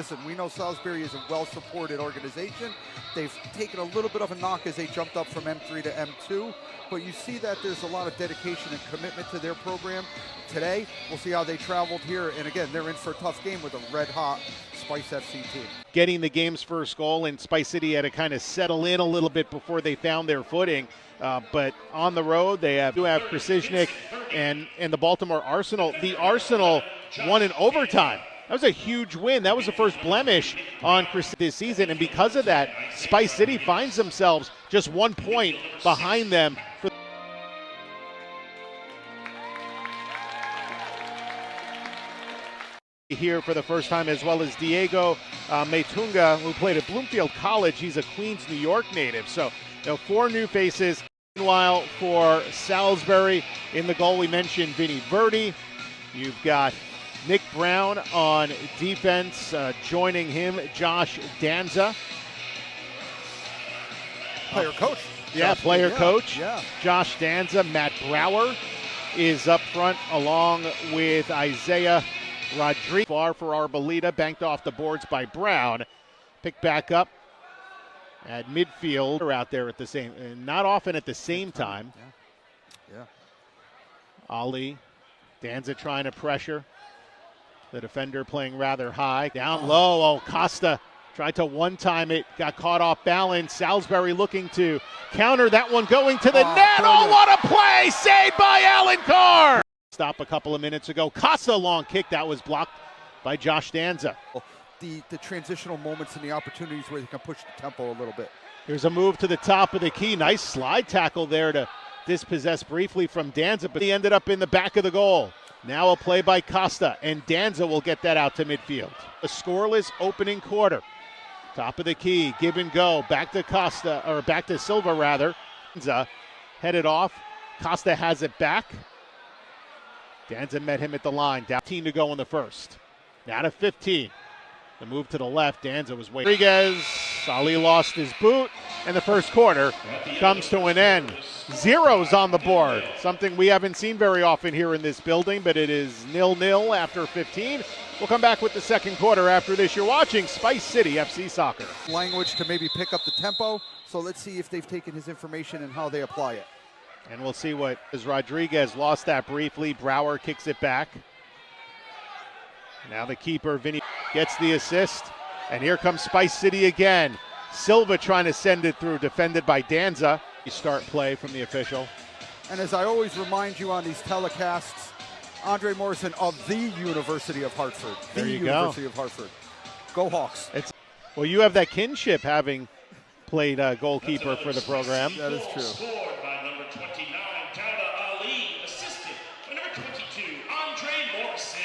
listen, we know Salisbury is a well-supported organization. They've taken a little bit of a knock as they jumped up from M3 to M2, but you see that there's a lot of dedication and commitment to their program. Today, we'll see how they traveled here, and again, they're in for a tough game with a red-hot Spice FC team. Getting the game's first goal, and Spice City had to kind of settle in a little bit before they found their footing. But on the road, they do have Krasiznik and the Baltimore Arsenal. The Arsenal won in overtime. That was a huge win. That was the first blemish on this season, and because of that, Spice City finds themselves just 1 point behind them. Here for the first time, as well as Diego Metunga, who played at Bloomfield College. He's a Queens, New York native. So, 4 new faces. Meanwhile, for Salisbury, in the goal we mentioned Vinny Verdi. You've got Nick Brown on defense. Joining him, Josh Danza. Player coach. Yeah, player coach. Yeah. Josh Danza. Matt Brower is up front along with Isaiah Rodriguez. Far for Arboleda, banked off the boards by Brown. Picked back up at midfield. Or out there at the same, not often at the same time. Yeah. Ali, Danza trying to pressure. The defender playing rather high. Down low, Costa tried to one-time it, got caught off balance. Salisbury looking to counter that one, going to the net. Brilliant. Oh, what a play! Saved by Alan Carr! Stop a couple of minutes ago. Costa long kick, that was blocked by Josh Danza. The transitional moments and the opportunities where they can push the tempo a little bit. Here's a move to the top of the key. Nice slide tackle there to dispossess briefly from Danza, but he ended up in the back of the goal. Now a play by Costa, and Danza will get that out to midfield. A scoreless opening quarter. Top of the key, give and go. Back to Costa, or back to Silva rather. Danza headed off. Costa has it back. Danza met him at the line. Down 15 to go in the first. Now to 15. The move to the left, Danza was waiting. Rodriguez, Ali lost his boot, and the first quarter comes to an end. Zeros on the board, something we haven't seen very often here in this building, but it is 0-0 after 15. We'll come back with the second quarter after this. You're watching Spice City FC Soccer. Language to maybe pick up the tempo, so let's see if they've taken his information and how they apply it. And we'll see what, as Rodriguez lost that briefly. Brower kicks it back. Now the keeper, Vinny, gets the assist. And here comes Spice City again. Silva trying to send it through, defended by Danza. You start play from the official. And as I always remind you on these telecasts, Andre Morrison of the University of Hartford. There you University go. of Hartford. Go Hawks. Well, you have that kinship, having played goalkeeper for the program. That is true.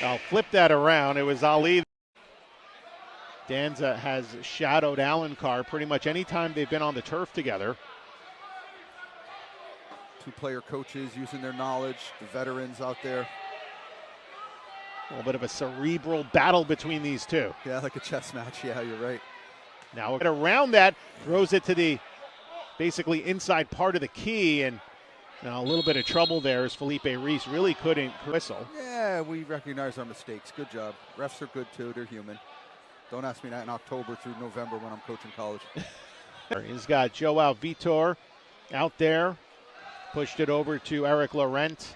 I'll flip that around. It was Ali. Danza has shadowed Alan Carr pretty much any time they've been on the turf together. 2 player coaches using their knowledge, the veterans out there. A little bit of a cerebral battle between these two. Yeah, like a chess match. Yeah, you're right. Now around that, throws it to the basically inside part of the key, and now a little bit of trouble there as Felipe Reese really couldn't whistle. Yeah, we recognize our mistakes. Good job. Refs are good too. They're human. Don't ask me that in October through November when I'm coaching college. He's got Joao Vitor out there. Pushed it over to Eric Laurent.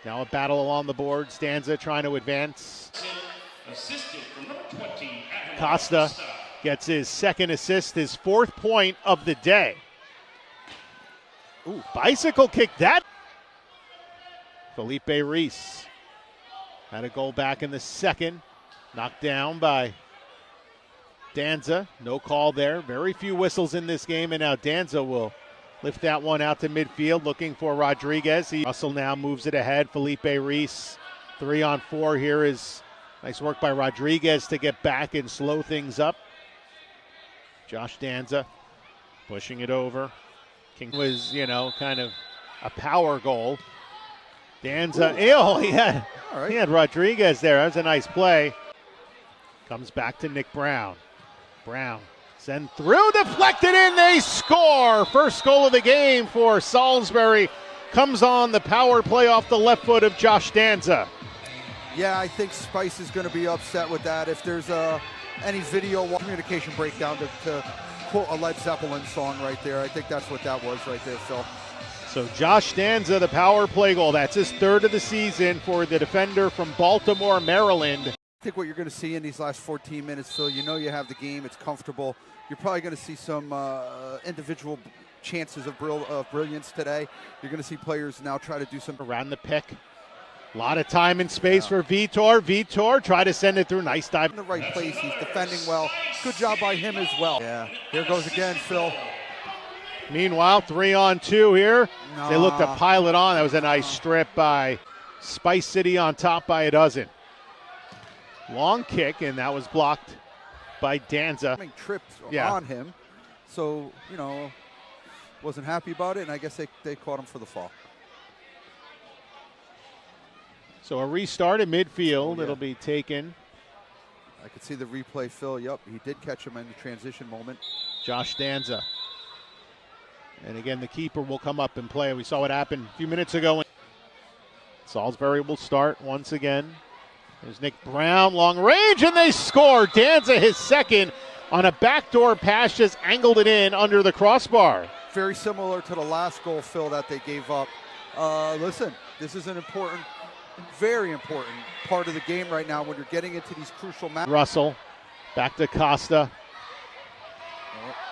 Now a battle along the boards. Danza trying to advance. Costa gets his second assist, his 4th point of the day. Ooh, bicycle kick that. Felipe Reese had a goal back in the second. Knocked down by Danza. No call there. Very few whistles in this game, and now Danza will lift that one out to midfield, looking for Rodriguez. Russell now moves it ahead. Felipe Reese, 3-on-4 here is nice work by Rodriguez to get back and slow things up. Josh Danza pushing it over. King was, kind of a power goal. Danza, he had Rodriguez there. That was a nice play. Comes back to Nick Brown. Brown send through, deflected in, they score. First goal of the game for Salisbury comes on the power play off the left foot of Josh Danza. Yeah, I think Spice is going to be upset with that. If there's a any video communication breakdown to quote a Led Zeppelin song right there. I think that's what that was right there, Phil. So Josh Danza, the power play goal. That's his third of the season for the defender from Baltimore, Maryland. I think what you're going to see in these last 14 minutes, Phil, you know you have the game. It's comfortable. You're probably going to see some individual chances of brilliance today. You're going to see players now try to do some. Around the pick. A lot of time and space for Vitor. Vitor try to send it through. Nice dive. In the right place. He's defending well. Good job by him as well. Yeah. Here goes again, Phil. Meanwhile, 3-on-2 here. They look to pile it on. That was a nice strip by Spice City on top by a dozen. Long kick, and that was blocked by Danza. Tripped on him. So, you know, wasn't happy about it, and I guess they caught him for the fall. So a restart in midfield. It'll be taken. I could see the replay, Phil. Yep, he did catch him in the transition moment. Josh Danza. And again, the keeper will come up and play. We saw what happened a few minutes ago. Salisbury will start once again. There's Nick Brown, long range, and they score. Danza his second on a backdoor pass, just angled it in under the crossbar. Very similar to the last goal, Phil, that they gave up. Listen, this is an important, very important part of the game right now when you're getting into these crucial matches. Russell, back to Costa.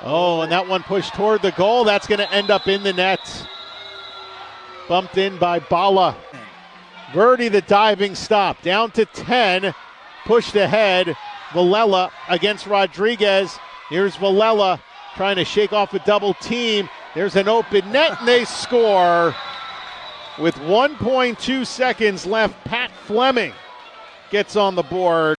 Oh, and that one pushed toward the goal. That's going to end up in the net. Bumped in by Bala. Verdi, the diving stop. Down to 10. Pushed ahead. Villela against Rodriguez. Here's Villela trying to shake off a double team. There's an open net, and they score. With 1.2 seconds left, Pat Fleming gets on the board.